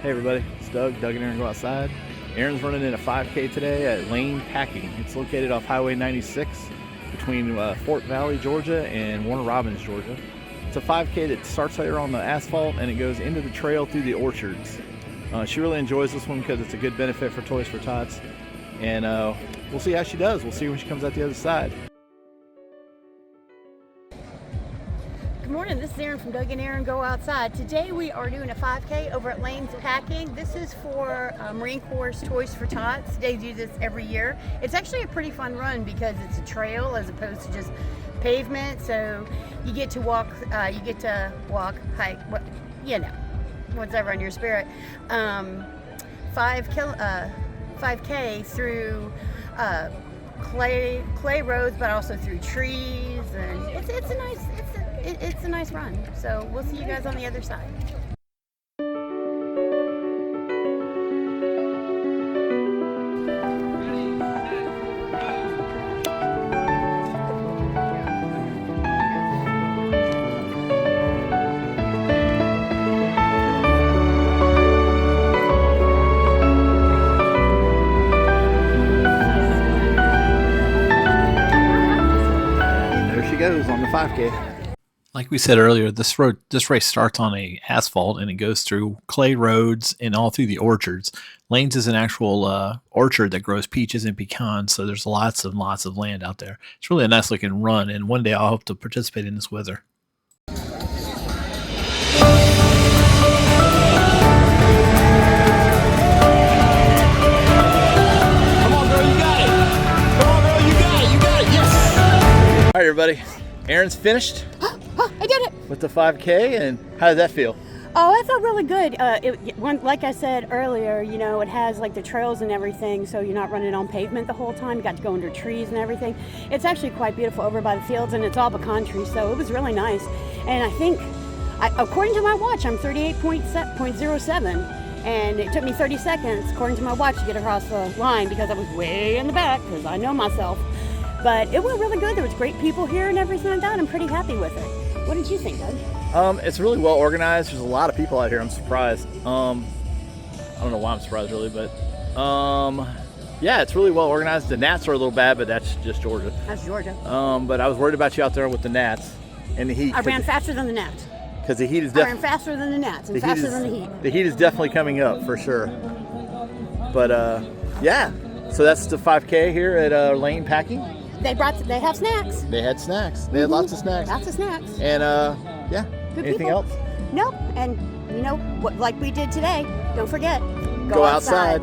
Hey everybody, it's Doug and Erin Go Outside. Erin's running in a 5K today at Lane Packing. It's located off Highway 96 between Fort Valley, Georgia and Warner Robins, Georgia. It's a 5K that starts here on the asphalt and it goes into the trail through the orchards. She really enjoys this one because it's a good benefit for Toys for Tots. And we'll see how she does. We'll see when she comes out the other side. Good morning, this is Erin from Doug and Erin Go Outside. Today we are doing a 5K over at Lane's Packing. This is for Marine Corps Toys for Tots. They do this every year. It's actually a pretty fun run because it's a trail as opposed to just pavement. So you get to walk, hike, whatever on your spirit. 5K through clay roads, but also through trees, and it's a nice run. So we'll see you guys on the other side. There she goes on the 5K. Like we said earlier, this race starts on a asphalt and it goes through clay roads and all through the orchards. Lanes is an actual orchard that grows peaches and pecans, so there's lots and lots of land out there. It's really a nice looking run, and one day I'll hope to participate in this with her. Come on, girl, you got it. Come on, girl, you got it. You got it. Yes. All right, everybody. Erin's finished. I did it! With the 5K, and how did that feel? Oh, I felt really good. Like I said earlier, it has like the trails and everything, so you're not running on pavement the whole time. You got to go under trees and everything. It's actually quite beautiful over by the fields, and it's all pecan trees, so it was really nice. And I think, according to my watch, I'm 38.07, and it took me 30 seconds, according to my watch, to get across the line because I was way in the back, because I know myself. But it went really good. There was great people here and everything like that. I'm pretty happy with it. What did you think, Doug? It's really well organized. There's a lot of people out here. I'm surprised. I don't know why I'm surprised really, but yeah, it's really well organized. The gnats are a little bad, but that's just Georgia. That's Georgia. But I was worried about you out there with the gnats and the heat. I ran faster than the gnats. Because the heat is I ran faster than the gnats and faster than the heat. The heat is definitely coming up for sure. But yeah, so that's the 5K here at Lane Packing. They have snacks. They had snacks. They had lots of snacks. Lots of snacks. And yeah. Good Anything people. else? Nope. And like we did today, don't forget, Go outside.